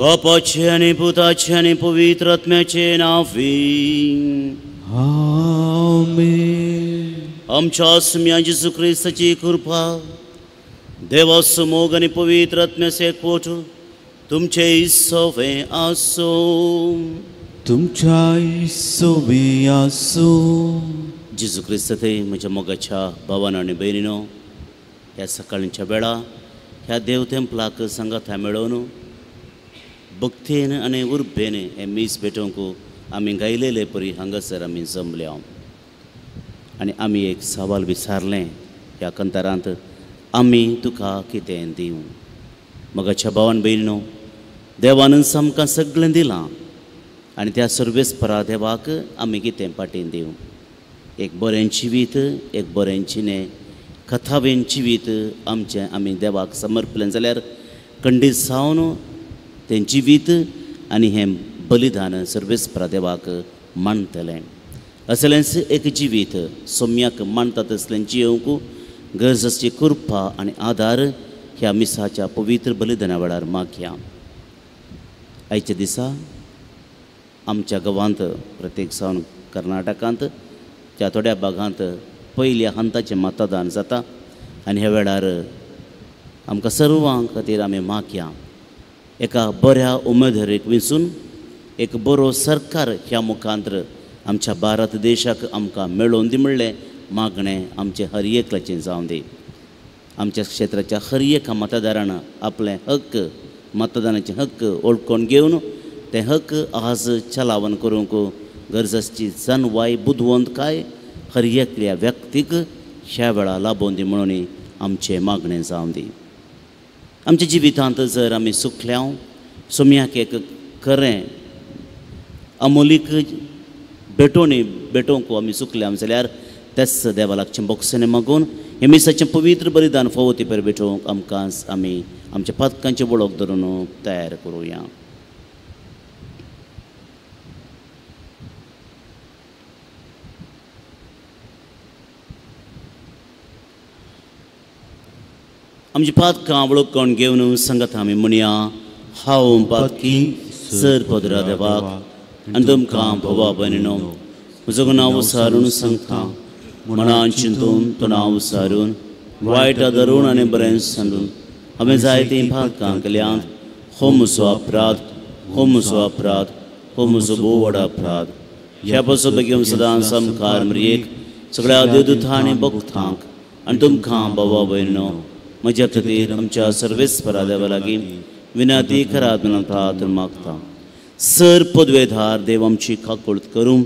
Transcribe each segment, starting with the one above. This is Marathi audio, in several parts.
बापाचे आणि पुताचे आणि पवित्र आत्म्याचे नावी. आमेन. आमच्या सुम्या जेजू ख्रिस्ताची कृपा, देवाचो मोग आणि पवित्र आत्म्याचे एकवट तुमचे सोवे आसो. तुमच्या सोबे आसो. जेजू ख्रिस्त ते म्हज्या मोगाच्या भावानो आनी भयणीनो, ह्या सकाळच्या वेळा ह्या देव तेंपलाक सांगात मेळोवन भक्तीन आनी उर्बेन हे मीस भेटोवंक आमी गायलेले परी हांगासर आमी जमल्या. आनी आमी एक सवाल विचारलें ह्या कंतारांत, आमी तुका कितें दिवं. मोगाच्या भावान भयणीनो, देवान आमकां सगळें दिलां आनी त्या सर्वेस्परा देवाक आमी कितें पाटीन दिवं. एक बरें जिवीत, एक बरें जिणे, कथावेन जिवीत आमचें आमी देवाक समर्पलें जाल्यार खंडीत जावन तें जिवीत आनी हें बलिदान सर्वेस्परा देवाक मानतलें. असलेंच एक जिवीत सोम्याक मानता तसलें जियोवंक गरजेची कृपा आनी आदार ह्या मिसाच्या पवित्र बलिदाना वेळार मागया. आयच्या दिसा आमच्या गांवांत, प्रत्येक सावन कर्नाटकांत त्या थोड्या भागांत पयल्या हंताचें मतदान जाता. आनी ह्या वेळार आमकां सर्वां खातीर आमी मागया, एका बऱ्या उमेदवारीक विंचून एक बरो सरकार ह्या मुखांतर आमच्या भारत देशाक आमकां मेळोवन दी म्हणलें मागणें आमचें हर एकल्याचें जावं दी. आमच्या क्षेत्राच्या हर एका मतदारान आपले हक्क, मतदानाचे हक्क ओळखून घेवन ते हक्क आज चलावण करूंक गरजेची जानवाय बुदवंतकाय हर एकल्या व्यक्तीक ह्या वेळा लाभोवन दी म्हणून आमचें मागणें जावं दी. आमच्या जिवितांत जर आमी सुखल्या, सोम्याक एक खरें अमोलीक भेटोवंक आमी सुखल्या जाल्यार तेच देवा लागचें बोगसेने मागून हे मिसाचें पवित्र बलिदान फावो ती पर भेटोवंक आमकां आमी आमच्या पातकांची वळख धरून तयार करुया. आमची पातकां वळख कोण घेवन सांगात आमी म्हणया, हांव पातकी सर पदरा देवाक आनी तुमकां भोवा भयणीनो, म्हजो नांव सारून सांगता. मनान चिंतून तो नांव सारून, वायट धरून आनी बरें सांडून हांवें जायतीं पातकां केल्यांत. हो म्हजो अपराध, हो म्हजो अपराध, हो म्हजो भोव व्हड अपराध. ह्या पासून बेगीन सदां समकार मरियेक, सगळ्या देवदूतांक आनी भक्तांक आनी तुमकां भोवा भयणीनो, म्हज्या खातीर आमच्या सर्वेस्परा देवा लागीं विनंती करात म्हणून प्रार्थना मागता. सर पदवेधार देव आमची काकूळट करूं,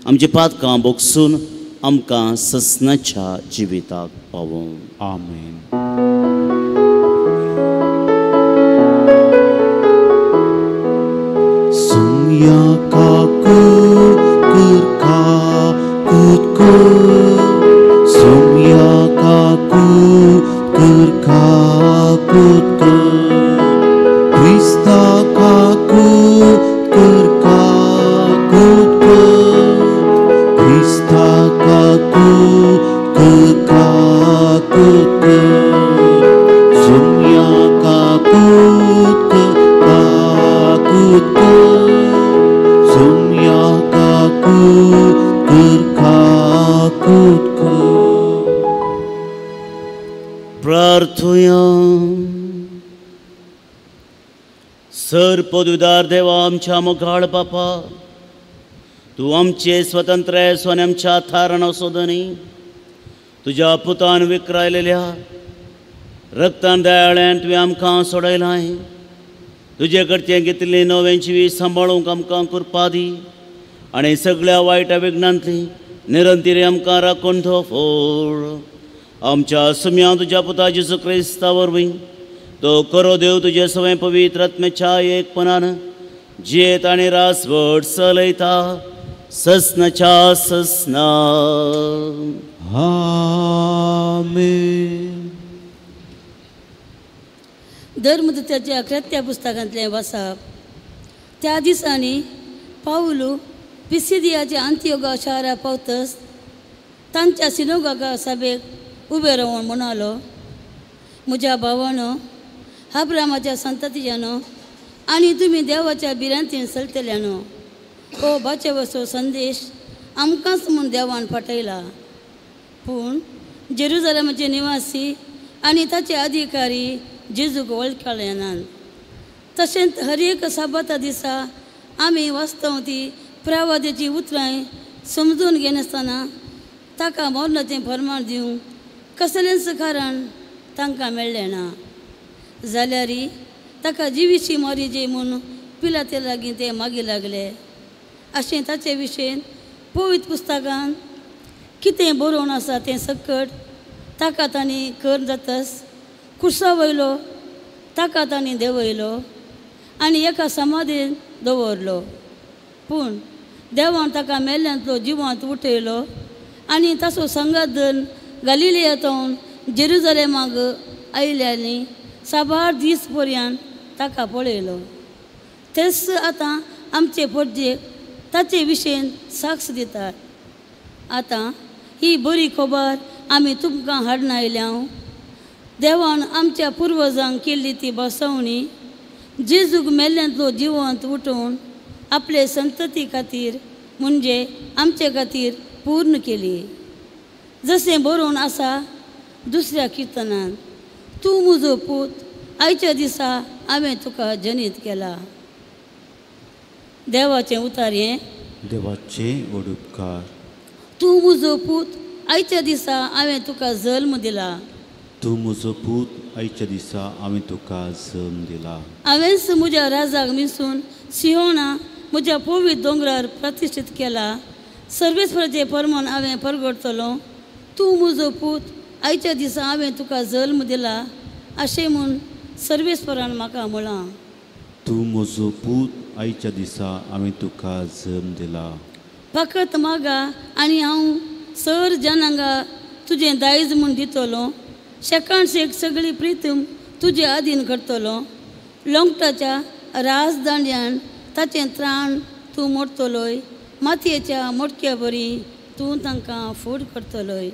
आमची पातकां बोगसून आमकां ससनाच्या जिविताक पावों. आमेन. सोम्या काकूट कर काकूट कर, सोम्या काकूट कर काकूट कर, क्रिस्ता काकूट कर काकूट कर, क्रिस्ता काकूट कर काकूट कर, सोम्या काकूट कर काकूट कर, सोम्या काकूट कर काकूट कर. प्रार्थुया. सर पदवीदार देवा आमच्या मोगाळ बापा, तूं आमचे स्वतंत्र सोने आमच्या थारण सोदनी तुज्या पुतान विक्रायलेल्या रक्तान दयाळ्यान तुवें आमकां सोडयलां. तुजे कडचें घेतिल्ली नवें जिवीत सांबाळूंक आमकां कृपा दी आनी सगळ्या वायट्या विघ्नांतली निरंतरी आमकां राखून दवर. आमच्या सुम्या तुज्या पुता जेजू क्रिस्ता वरवीं तो करो देव तुजे सवय पवित्र आत्म्याच्या एकपणान जियेत आनी रासवट चलयता ससनाच्या ससना. आमेन. धर्मदूताच्या कृत्या पुस्तकांतलें वाचप. त्या दिसांनी पावलू पिसिदियाच्या अंतियोगा शारा पावतस तांच्या सिनोगागा सभेक उबे रावून म्हणालो, म्हज्या भावानो, अब्रामाच्या संततीच्यानो, आनी तुमी देवाच्या बिरांतीन चलतल्या न्हू. हो बाचेवचो संदेश आमकांच म्हूण देवान पाठयला. पूण जेरुजलेमाचे निवासी आनी ताचे अधिकारी जेजूक वळखले नात. तशेंच हर एक साबाता दिसा आमी वास्तव ती प्रवाद्याची उतरां समजून घेनासतना ताका मरणाचें फर्माण दिवंक कसलेंच कारण तांकां मेळ्ळें ना. जाल्यारय ताका जिवीची मरी म्हूण पिलाते लागीं ते मागी लागले. अशें ताचे विशयेन पवित्र पुस्तकांत कितें बरोवन आसा तें सकट ताका तांणी कर जातस कुर्सा वयलो ताका तांणी देंवयलो आनी एका समाधीन दवरलो. पूण देवान ताका मेल्ल्यांतलो जिवंत उठयलो आनी ताचो संगत धरून गलिलियांतून जेरुजलेमाक आयल्यांनी 6 दीस पर्यंत ताका पळयलो. तेच आतां आमचे पडजेक ताचे विशयेन साक्ष दितात. आतां ही बरी खबर आमी तुमकां हाडून आयल्या. देवान आमच्या पुर्वजांक केल्ली ती बसवणी जेजूक मेल्ल्यांतलो जिवंत उठोवन आपले संतती खातीर म्हणजे आमचे खातीर पूर्ण केली. जशें बरोवन आसा दुसऱ्या किर्तनांत, तूं म्हजो पूत, आयच्या दिसा हांवें तुका जनीत केला. देवाचें उतार हें. देवाचे ओडुपकार. तूं म्हजो पूत, आयच्या दिसा हांवें तुका जल्म दिला. तूं म्हजो पूत, आयच्या दिसा हांवें तुका जल्म दिला. हांवेंच म्हज्या राजाक मिसून सिहोना म्हज्या पवित्र दोंगरार प्रतिश्ठीत केला. सर्वेस्वराचें फर्मान हांवें परगडतलो. तूं म्हजो पूत, आयच्या दिसा हांवें तुका जल्म दिला अशें म्हूण सर्वेस्वरान म्हाका म्हळां. तूं म्हजो पूत, आयच्या दिसा हांवें तुका जल्म दिला. फकत मागा आनी हांव सर जनांगा तुजें दायज म्हूण दितलो. शेकाणशेक सगळी प्रितम तुजे अधीन करतलो. लोंगटाच्या राजदांड्यान ताचें त्राण तूं मोडटलोय. मातयेच्या मोडक्या बरी तूं तांकां फूड करतलोय.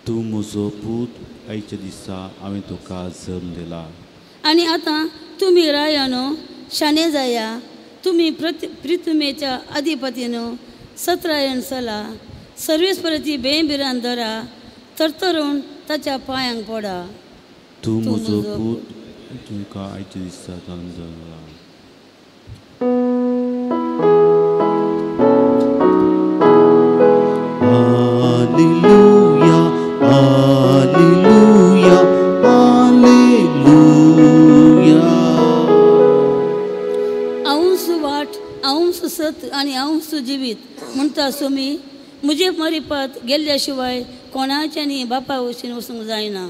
तूं म्हजो पूत, आयच्या दिसा हांवें तुका जल्म दिला. आनी आतां तुमी रायानो शाणे जाया. तुमी प्रितुमेच्या अधिपतीनो सत्रायण चला. सर्वेस्वराची बेंबिरान धरा. तरतरून ताच्या पांयांक पडा. तूं म्हजो पूत, तुका आयच्या दिसा जल्म दिला. Hallelujah, hallelujah, hallelujah. हांवूच वाट, हांवूच सत आनी हांवूच जिवीत म्हणटा सुमी म्हजे मरिपात गेल्ल्या शिवाय कोणाच्यानी बापा वचून वचूंक जायना.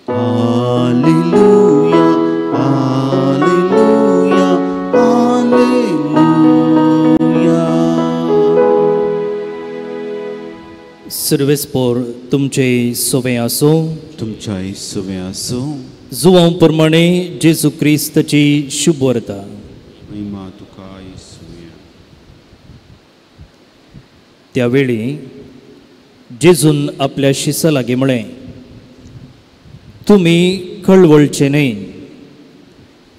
Hallelujah, hallelujah, hallelujah. सर्वेस्पोर तुमचे सोबे आसो. तुमच्याय सोबे आसो. जुवां प्रमाणे जेजू क्रिस्ताची शुभ वार्ता. महिमा तुका येसुया. त्यावेळी जेजून आपल्या शिसा लागीं म्हळें, तुमी कळवळचे न्हय.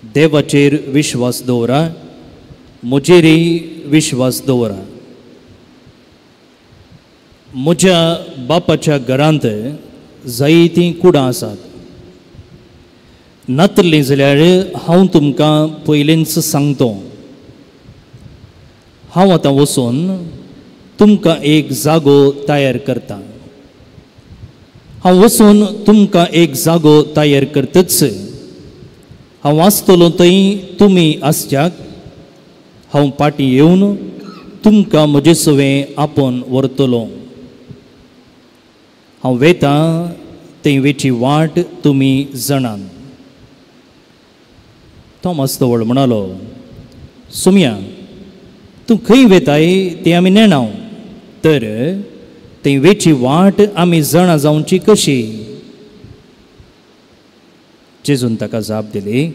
देवाचेर विश्वास दवरा, म्हजेरय विश्वास दवरा. म्हज्या बापाच्या घरांत जायतीं कुडां आसात. नातरलीं जाल्यार हांव तुमकां पयलींच सांगतो. हांव आतां वचून तुमकां एक जागो तयार करता. हांव वचून तुमकां एक जागो तयार करतच हांव आसतलो थंय तुमी आसच्याक. हांव पाटी येवन तुमकां म्हजे सवें आपोवन व्हरतलो. हांव वेता थंय वेची वाट तुमी जाणात. थॉमस तवळ म्हणालो, सुमया तूं खंय वेताय तें आमी नेणाव. तर थंय वेची वाट आमी जाणा जावची कशी? जेजून ताका जाप दिली,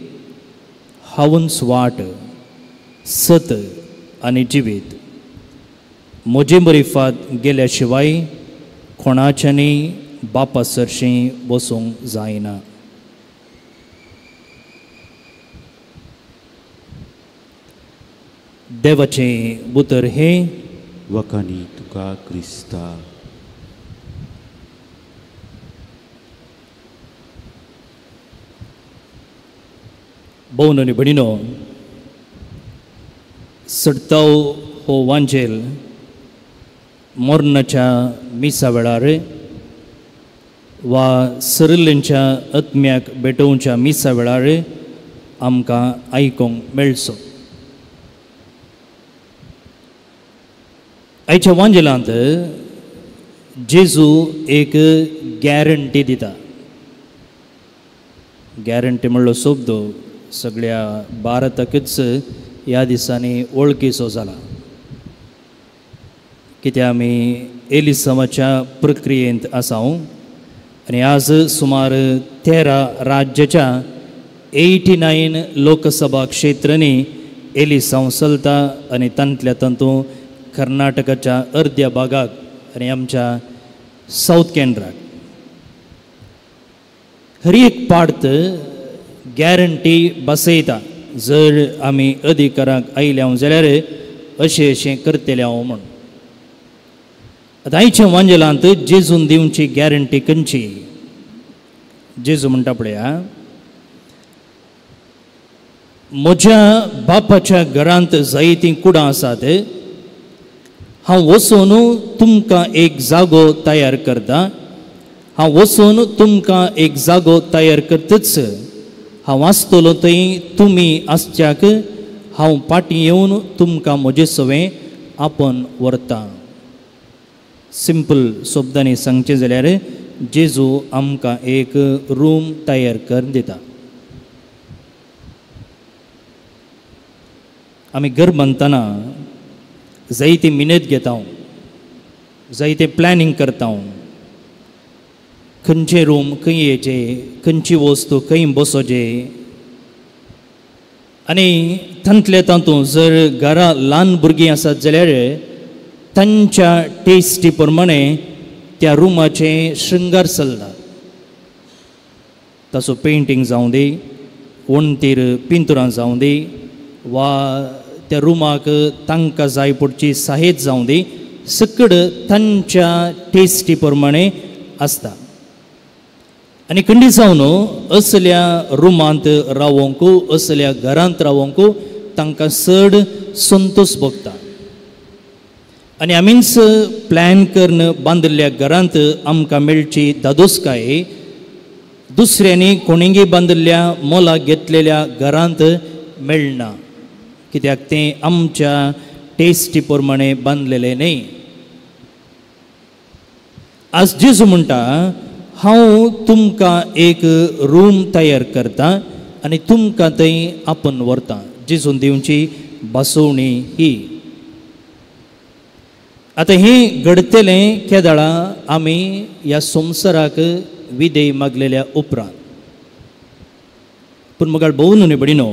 हांवूच वाट, सत आनी जिवीत. म्हजे मरिफात गेल्या शिवाय कोणाच्यानी बापा सरशीं वचूंक जायना. देवाचें उतर हे वखाणी तुका क्रिस्ता. भोवन आनी भयणीनो, सडताव हो वांजेल मोर्नाच्या मिसा वेळार वा सरलेंच्या आत्म्याक भेटोवच्या मिसा वेळार आमकां आयकोंक मेळचो. आयच्या वांजेलांत जेजू एक गॅरंटी दिता. गॅरंटी म्हणलो शब्द सगळ्या भारताकच ह्या दिसांनी वळखीचो जाला, कित्याक आमी एलिसमाच्या प्रक्रियेंत आसा आनी आज सुमार 13 राज्याच्या 89 लोकसभा क्षेत्रांनी एलिसांव चलता आनी तांतल्या तातूंत कर्नाटकाच्या अर्द्या भागाक आनी आमच्या साऊथ केंद्राक हर एक पार्ट गॅरंटी बसयता. जर आमी अधिकाराक आयल्या जाल्यार अशें करतले म्हूण. आतां आयच्या वांजेलांत जेजून दिवची गॅरंटी खंयची? जेजू म्हणटा पळया, म्हज्या बापाच्या घरांत जायतीं कुडां आसात, हांव वचून तुमकां एक जागो तयार करता. हांव वचून तुमकां एक जागो तयार करतच हांव आसतलो थंय तुमी आसच्याक हांव फाटीं येवन तुमकां म्हजें सवें आपण व्हरतां. सिंपल शब्दांनी सांगचें जाल्यार जेजू आमकां एक रूम तयार करून दिता. आमी घर बांदतना जायती मिनत घेता, जायतें प्लॅनिंग करता. खंयचें रूम खंय येचें, खंयची वस्तू खंय बसोवचे, आनी तांतल्या तातूंत जर घरा ल्हान भुरगीं आसात जाल्यार तांच्या टेस्टी प्रमाणे त्या रुमाचें शृंगार चलता. ताचो पेंटींग जावं दी, वणटीर पिंतुरां जावं दी, वा त्या रुमाक तांकां जाय पडची साहेत जावं दी, सकड तांच्या टेस्टी प्रमाणे आसता. आनी खंडी जावन असल्या रुमांत रावोंक, असल्या घरांत रावोंक तांकां चड संतोश भोगता. आनी आमीच प्लॅन करून बांदिल्ल्या घरांत आमकां मेळची दादोसकाय दुसऱ्यांनी कोणींय बांदिल्ल्या मोलाक घेतलेल्या घरांत मेळना, कित्याक तें आमच्या टेस्टी प्रमाणे बांदलेलें न्ही. आज जेजू म्हणटा, हांव तुमकां एक रूम तयार करता आनी तुमकां थंय आपण व्हरता. जेजून दिवची बसवणी ही. आतां हें घडतलें केदाळा आमी ह्या संवसाराक विदेय मागलेल्या उपरांत. पूण मुखार भोवन न्ही भयणीनो,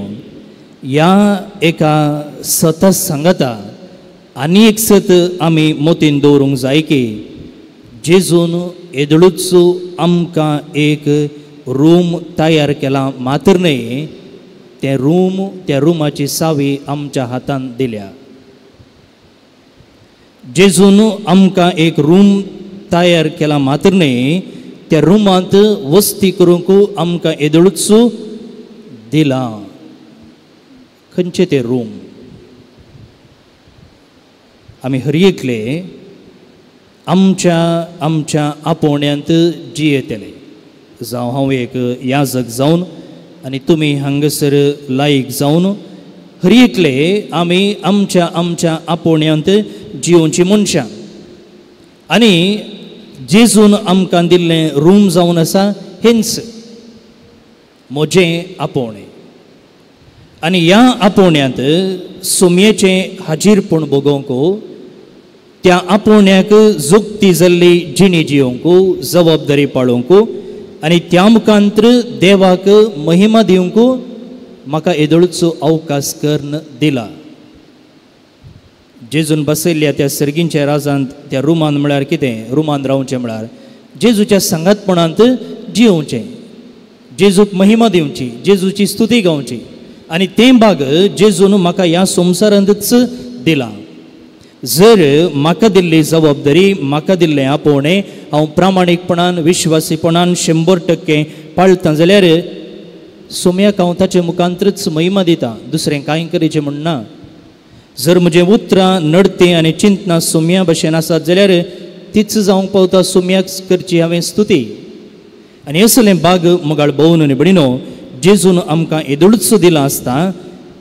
ह्या एका सत सांगता आनी एक सत आमी मोतीन दवरूंक जाय की जेजून येदळूच आमकां एक रूम तयार केला मात्र न्ही, त्या रुमाची सावी आमच्या हातांत दिल्या. जेजून आमकां एक रूम तयार केला मात्र न्ही, त्या रुमांत वस्ती करूंक आमकां येदळूच दिला. खंयचे ते रूम? आमी हर एकले आमच्या आपोवण्यांत जियेतले. जावं हांव एक याजक जावन आनी तुमी हांगासर लायक जावन हर एकले आमी आमच्या आपोवण्यांत जिवोवची मनशां. आनी जेजून आमकां दिल्लें रूम जावन आसा हेंच म्हजें आपोवणें. आनी ह्या आपोवण्यांत सुमयेचें हाजीरपण भोगोवंक, त्या आपोवण्याक जुक्ती जाल्ली जिणी जियोंक, जबाबदारी पाळोवंक आनी त्या मुखांत्र देवाक महिमा दिवंक म्हाका येदळचो अवकाश करून दिला. जेजून बसयल्ल्या त्या सर्गींच्या राजांत त्या रुमान म्हळ्यार कितें? रुमान रावचें म्हळ्यार जेजूच्या सांगातपणांत जियोवचें, जेजूक महिमा दिवची, जेजूची स्तुती गावची. आनी तें भाग जेजून म्हाका ह्या संवसारांतच दिला. जर म्हाका दिल्ली जबाबदारी, म्हाका दिल्लें आपोवणें हांव प्रामाणीकपणान विश्वासीपणान 100% पाळटां जाल्यार सोम्याक हांव ताचे मुखांतरच महिमा दिता, दुसरें कांय करीचें म्हणना. जर म्हजें उतरां नडतें आनी चिंतनां सोम्या भशेन आसात जाल्यार तीच जावंक पावता सोम्याक करची हांवें स्तुती. आनी असलें भाग मोगाळ भोवन आनी भयणीनो, जेजून आमकां येदोळचो दिला आसता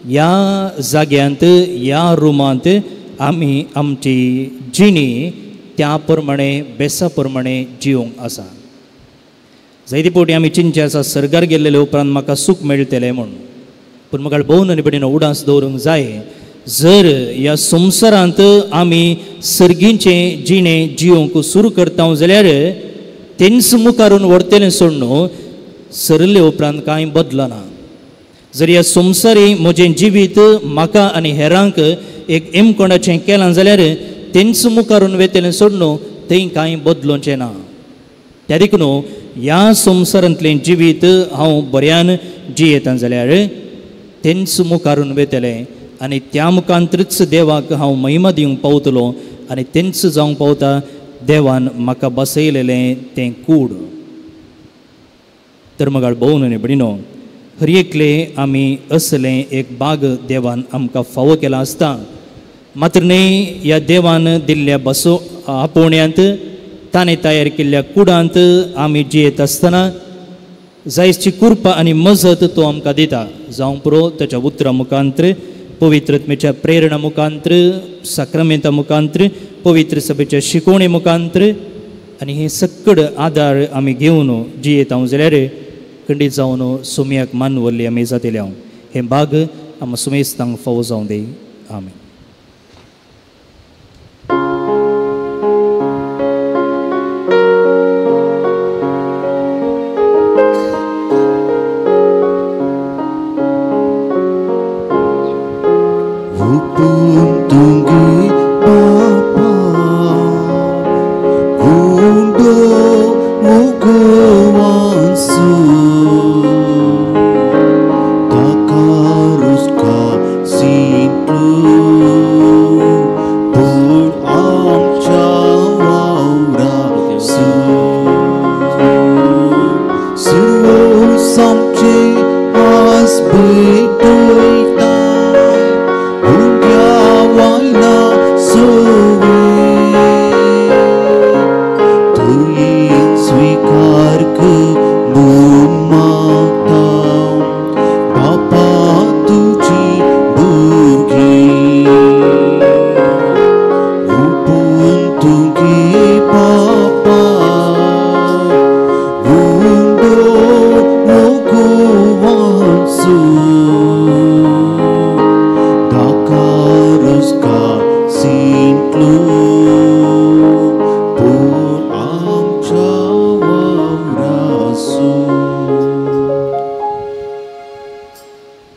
ह्या जाग्यांत, ह्या रुमांत आमी आमची जिणी त्या प्रमाणे बेसा प्रमाणे जिवंक आसा. जायते फावटी आमी चिंतचे आसा सर्गार गेल्ले उपरांत म्हाका सूख मेळटलें म्हूण, पूण म्हाका भोवन आनी भयणीनो उडास दवरूंक जाय. जर ह्या संवसारांत आमी सर्गीचें जिणें जिवंक सुरू करता जाल्यार तेंच मुखारून व्हरतलें सोड न्हू, सरले उपरांत कांय बदलना. जर ह्या संवसारी म्हजें जिवीत म्हाका आनी हेरांक एक एमकोणाचें केलां जाल्यार तेंच मुखारून वेतलें सोड न्हू, थंय कांय बदलोवचें ना. त्या देखून ह्या संवसारांतलें जिवीत हांव बऱ्यान जियेतां जाल्यार तेंच मुखारून वेतलें आनी त्या मुखांतरच देवाक हांव महिमा दिवंक पावतलो आनी तेंच जावंक पावता देवान म्हाका बसयलेलें तें कूड. तर मोगाळ भोवन आनी भयणीनो, हर एकले आमी असलें एक भाग देवान आमकां फावो केला आसता. मात्र न्ही ह्या देवान दिल्ल्या बसो आपोवण्यांत, ताणें तयार केल्ल्या कुडांत आमी जियेत आसतना जायची कृपा आनी मजत तो आमकां दिता. जावं पुरो ताच्या उतरां मुखांतर, पवित्रत्मेच्या प्रेरणा मुखांतर, साक्रामेंता मुखांतर, पवित्र सभेच्या शिकोवणे मुखांतर, आनी हे सकड आदार आमी घेवन जियेता जाल्यार खंडीत जावन सोम्याक मान व्हरली आमी जातले. हांव हे भाग आमकां सुमेस्तांक फावो जावं दी. आमीन.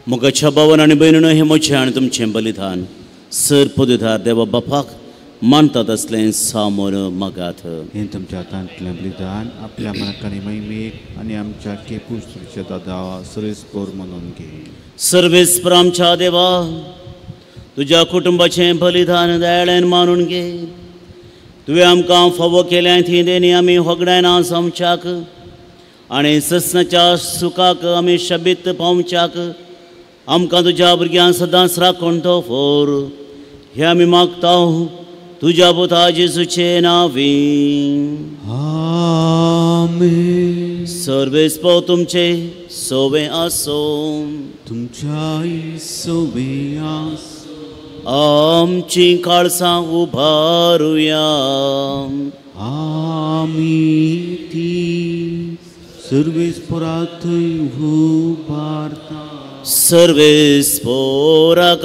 मोगाच्या भावान आनी भयणीनो, हें म्हजें आनी तुमचें बलिदान सर पदवीदार देवा बापाक मानतात असलें सामोर मागात. हें तुमच्या हातांतलें बलिदान आपल्या मनाकानी महिमेक आनी आमच्या केपूस दादा सरेस्पोर म्हणून घे. सर्वेस्पर आमच्या देवा, तुज्या कुटुंबाचें बलिदान दयाळेन मानून घे. तुवें आमकां फावो केल्या थी देणी आमी होगड्याना समच्याक आनी ससनाच्या सुखाक आमी शबीत पावच्याक आमकां तुज्या भुरग्यांक सदांच राखून दवर. हे आमी मागतां तुज्या पुता जेजूचे नांवी. आमीन. सर्वेस्पर तुमचे सोवे आसो. तुमच्याय सोवे आसो. आमची काळसां उबारुया. आमी ती सर्वेस्परात उबारता. सर्वेस्पराक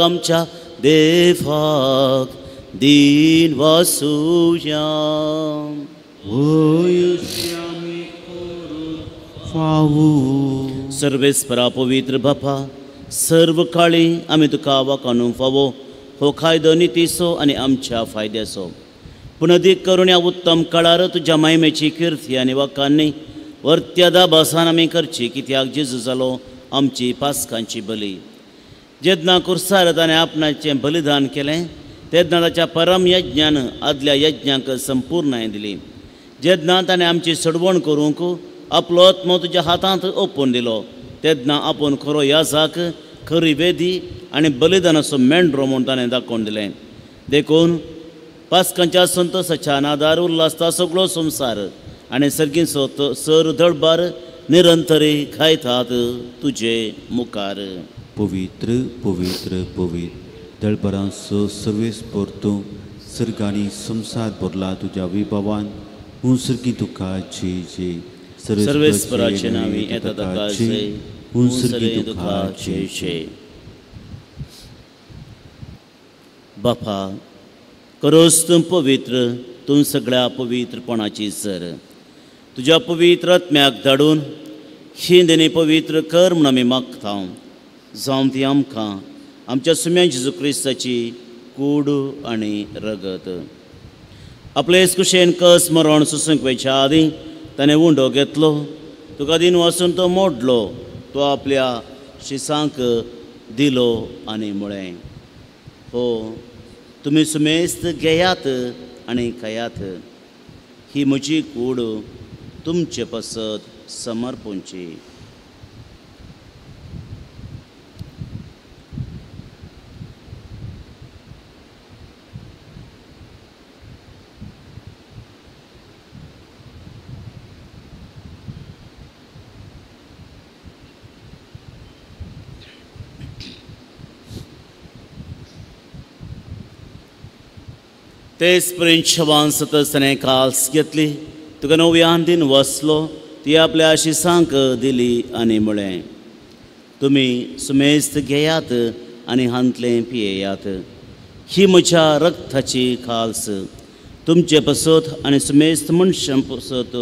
आमच्या देवाक दिन वासुया. सर्वेस्परा पवित्र बापा, सर्व काळी आमी तुका वाकानूंक फावो हो कायदो नितीसो आनी आमच्या फायद्याचो. पूण अदीक करून ह्या उत्तम काळार तुज्या महिमेची किर्ती आनी वाकांनी वर्त्यादा भासान आमी करची, कित्याक जेजू जालो आमची पासकांची बली. जेदना कुर्सार ताणें आपणाचें बलिदान केलें तेन्ना ताच्या परम यज्ञान आदल्या यज्ञाक संपूर्णाय दिली. जेन्ना ताणें आमची सडवण करूंक आपलो आत्मो तुज्या हातांत ओपून दिलो तेन्ना आपूण खरो याजाक खरी वेदी आनी बलिदानाचो मेंढरो म्हूण ताणें दाखोवन दिलें. देखून पास्कांच्या संतोशाच्या नादार उल्लासता सगळो संवसार आनी सर्गीचो सर दळबार निरंतरी खायतात तुजे मुखार. पवित्र पवित्र पवित्र दळबरांचो सर्वेस परतो सर्गांनी संसार भरला तुज्या विभावान. हूं सर्गी तुका जय जय. सर्वेस्पराचे नावी येता ताका जय. हूं सर्गी तुका जय जय. बापा करोस तूं पवित्र, तूं सगळ्या पवित्रपणाची सर. तुज्या पवित्र आत्म्याक धाडून ही देणी पवित्र कर म्हूण आमी मागता. जावं ती आमकां आमच्या सुम्या जेजू क्रिस्ताची कूड आनी रगत. आपले कुशेन कस मरण सुसूंक वयच्या आदीं ताणें उंडो घेतलो. तुका दिन वचून तो मोडलो. तो आपल्या शिसांक दिलो आनी म्हळें, हो तुमी सुमेस्त घेयात आनी खायात. ही म्हजी कूड तुमचे पसत समर्पूंची. तेच प्रिंशवान सतसने काल्स घेतली. तुका नव्यान दिन वसलो ती आपल्या शिसांक दिली आनी म्हळें, तुमी सुमेस्त घेयात आनी हांतलें पियेयात. ही म्हज्या रक्ताची खाल्स तुमचे पसत आनी सुमेस्त मनशां पसत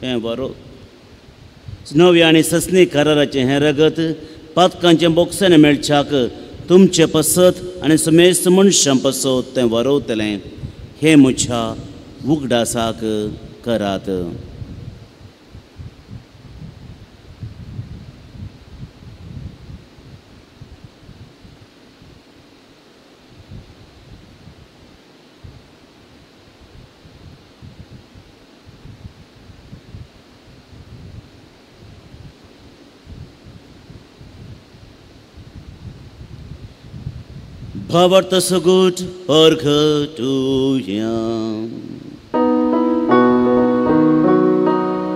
हें वरो. नव्या आनी ससनी कराराचें हें रगत पातकांचे बोक्साने मेळच्याक तुमचे पसत आनी सुमेस्त मनशां पसत तें वरवतलें. हे म्हज्या उगडासाक करात. Power the so good or good to him.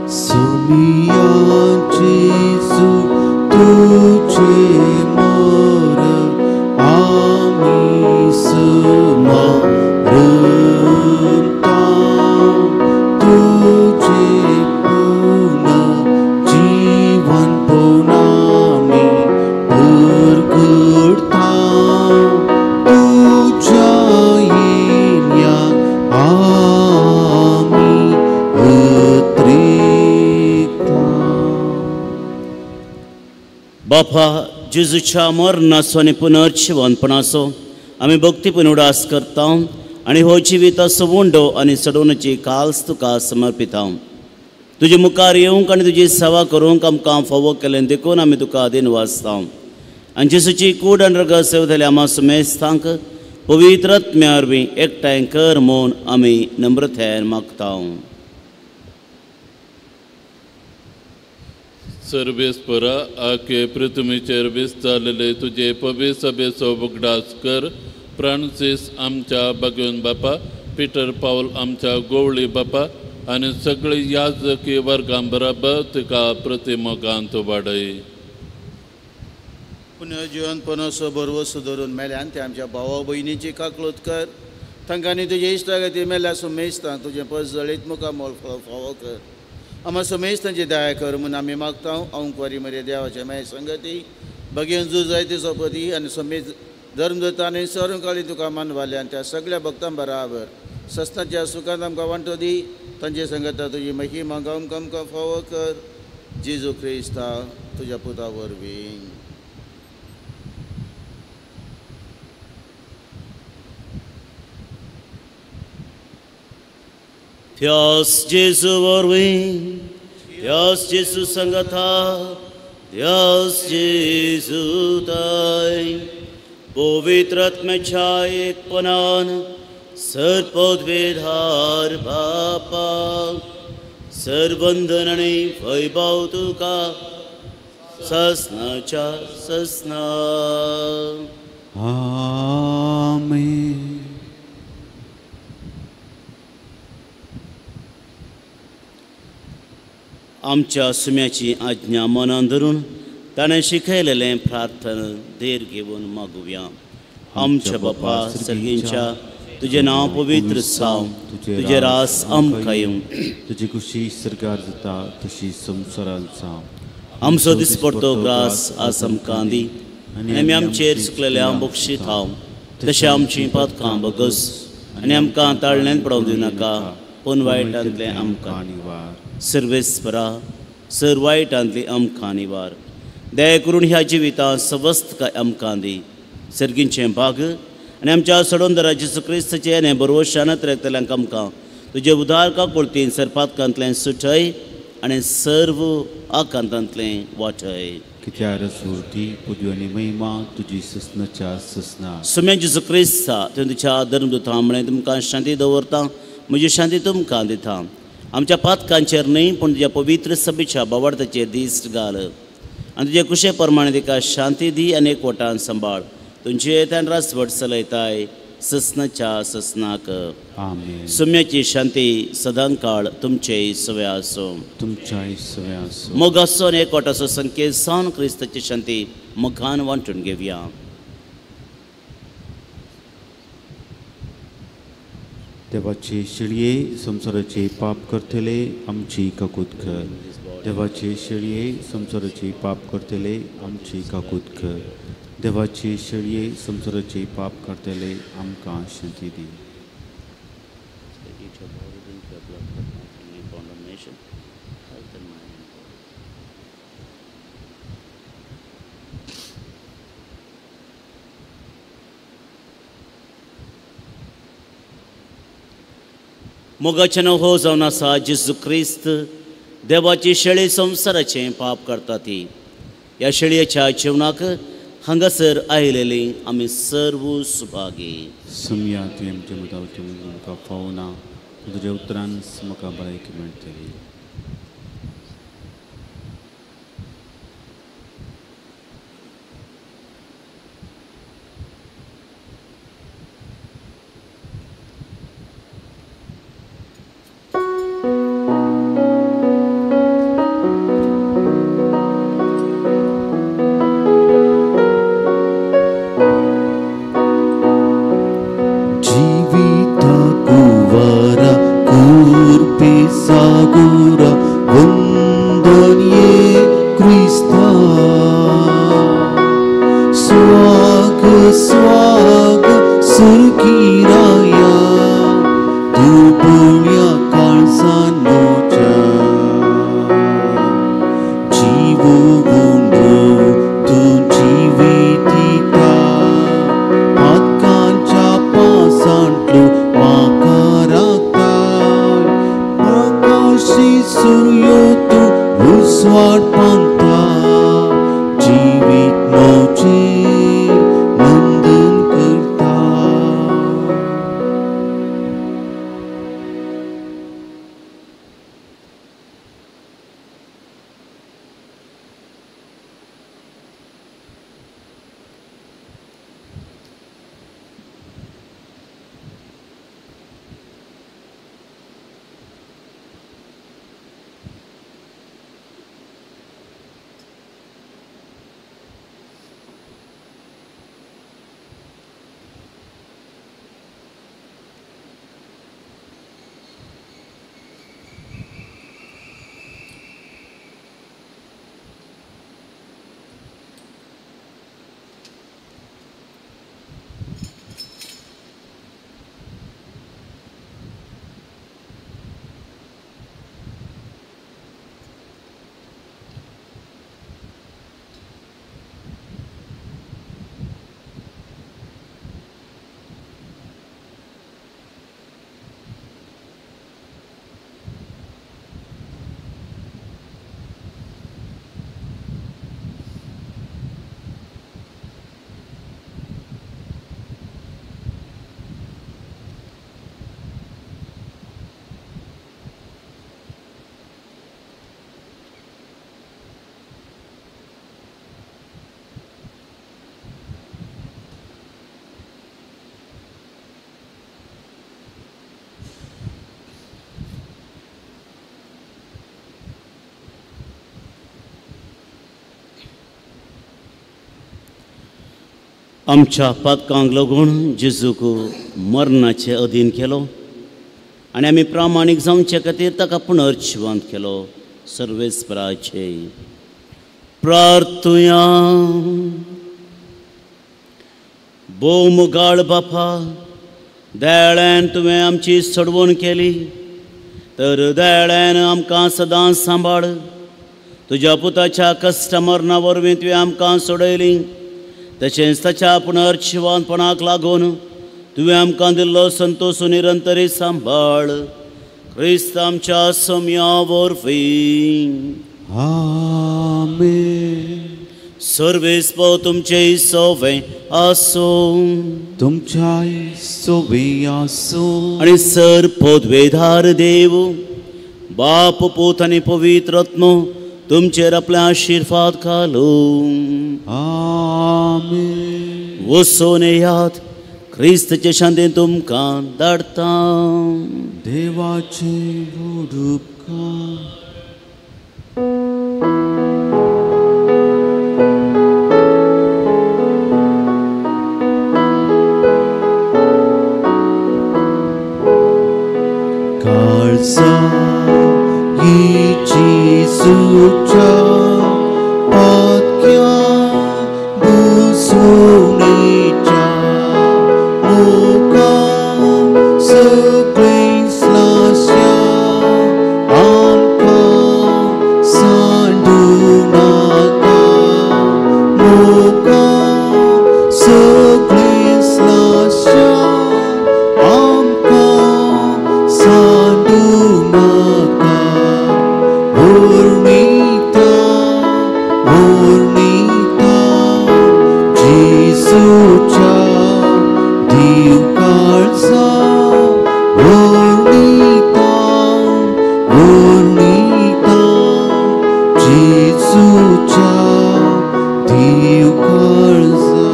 Sumia Jesu tuche mora ami suma renta tuje puna jivan punami pergurta. बापा जेजूच्या मरणाचो आनी पुनर्जीवनपणाचो आमी भक्तीपूर्ण उडास करता आनी हो जिविताचो वंडो आनी सडवणेची काल्स तुका समर्पिता. तुजे मुखार येवंक आनी तुजी सेवा करूंक आमकां फावो केलें देखून आमी तुका दिन वाचता. आनी जेजूची कूड आनी रगत सेवतले आमा सुमेस्तांक पवित्र आत्म्या वरवीं एकठांय कर म्हूण आमी नम्रतायेन मागता. सर्वेस्परा आखे पृथ्वीचेर विस्तारलेले तुजे पवित्र सभेचो उगडास कर. फ्रांसीस आमच्या भगवन बापा, पिटर पाऊल आमच्या गोवळी बापा आनी सगळे याजकी वर्गां बरोबर तुका प्रतिमोगांत वाडय. पुनर्जीवनपणाचो बरवो सुदरून मेल्यान ते आमच्या भावा भयणीची काकळूत कर. तांकां आनी तुजे इश्टागती मेल्या सुमेस्तां तुजें पस जळीत मुखार मोल फावो कर. आम्हा सुमेस्तांची दया कर म्हूण आमी मागता. औंकवारी मरे देवाच्या माय संगती भगवन जू जायते सोपती आनी सुमेस्त धर्मदत्ता आनी सरकाळी तुका मानवाले आनी त्या सगळ्या भक्तां बराबर सस्तांच्या सुखांत आमकां वांटो दी. तांचे संगता तुजी महिमा गावंक आमकां फावो कर. जेजू क्रिस्ता तुज्या पुता वरवीं. Dios Jesu वरवीं, Dios Jesu संगता, Dios Jesu ताई, पवित्रात्म्याच्या एकपणान सर्पद्वेधार बापा सर्वंधन आणि वैभव तुका ससनाच्या ससना. आमेन. आमच्या सुम्याची आज्ञा मनान धरून ताणें शिकयलेलें प्रार्थना देर घेवन मागुया. आमच्या बापा सर्गींच्या तुझें नांव पवित्र जावं, तुझें रास आमकां येवं, तुजी कुशी सरकार जाता तशी संवसारांत जावं. आमचो दिसपडटो ग्रास आज आमकां दी आनी आमी आमचेर सुकलेल्या बक्षी खाव, तशें आमचीं पातकां बगस आनी आमकां ताळण्यांत पडोवंक दिनाका, पूण वायटांतलें आमकां निवार. सर्वेस्परा सर वायटांतली आमकां निवार. दया करून ह्या जिवितां सवस्त काय आमकां दी. सर्गींचें भाग आनी आमच्या सडोंदरा जेजू क्रिस्ताचे आनी बरोवशानत राखतल्यांक आमकां तुजे उदार काकुळतीन सरपातकांतलें सुटय आनी सर्व आकांतांतलें वाटय. कित्या रसूती पुद्यो आनी महिमा तुजी ससनाच्या ससना. सुम्या जेजू क्रिस्ता तुवें तुज्या धर्मदुतां म्हळें तुमकां शांती दवरता, म्हजी शांती तुमकां दिता. आमच्या पातकांचेर न्हय पूण तुज्या पवित्र सभेच्या बावार्थाचेर दिश्ट घाल आनी तुजे कुशे प्रमाणे तिका शांती दी आनी एकवटान सांबाळ. तुमचे येतान रासवट चलयताय ससनाच्या ससनाक. आमेन. सुम्याची शांती सदां काळ तुमचे सवे आसो. तुमच्याय सवे आसो. मोगाचो आनी एकवटाचो संकेत सावन क्रिस्ताची शांती मोगान वांटून घेवया. देवाचे शेळये संसाराचे पाप करतले आमची काकूत कर. देवाचे शेळये संसाराचे पाप करतले आमची काकूत कर. देवाचे शेळये संसाराचे पाप करतले आमकां शांती दी. मोगाचें नांव हो जावन आसा जेजू क्रिस्त देवाची शेळी संवसाराचें पाप करता ती. ह्या शेळयेच्या जेवणाक हांगासर आयलेलीं आमी सर्व सुभागी. सम्या तुवें आमच्या मुदांचें आमकां फावना, तुज्या उतरान म्हाका भलायकी मेळटली. आमच्या पातकांक लागून जेजूक मरणाचे अधीन केलो आनी आमी प्रामाणीक जावचे खातीर ताका पुनर्जिवंत केलो. सर्वेस्पराचे प्रार्थुया. भोव मुगाळ बापा, दयाळ्यान तुवें आमची सोडवण केली तर दयाळ्यान आमकां सदांच सांबाळ. तुज्या पुताच्या कश्ट मरणा वरवीं तुवें आमकां सोडयली, तशेंच ताच्या पुनर्जिवंतपणाक लागून तुवें आमकां दिल्लो संतोश निरंतरी सांबाळ. क्रिस्त आमच्या सोम्या वरवीं. आमेन. सर्वेस्पो तुमचे सोवे आसो. तुमच्याय सोबे आसो. आणि सर पोदवेधार देव बाप पूत आनी पवित्र आत्मो तुमचेर आपल्या आशिर्वाद घालो. आमेन. वचून येयात. क्रिस्तचे शांतीन तुमकां धाडटा. देवाचे व्हड उपकार. काळजा येशूच्या पातक्या बुसवणेच्या मुखार सगळीं स्लास्या आमकां सांडूं नाका. मुखार सगळीं स्लास्या आमकां सांडूं नाका. वर्णिता जेजूच्या दिवकाळजा. वर्णिता जेजूच्या दिवकाळजा.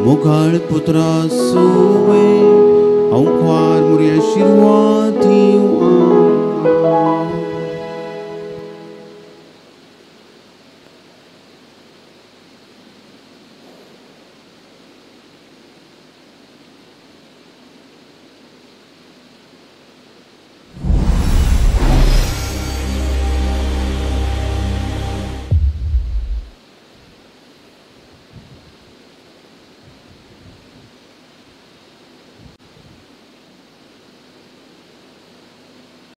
मुगाळ पुत्रा सोवे हांव ख्वार मुरी आशिर्वाद दिवं.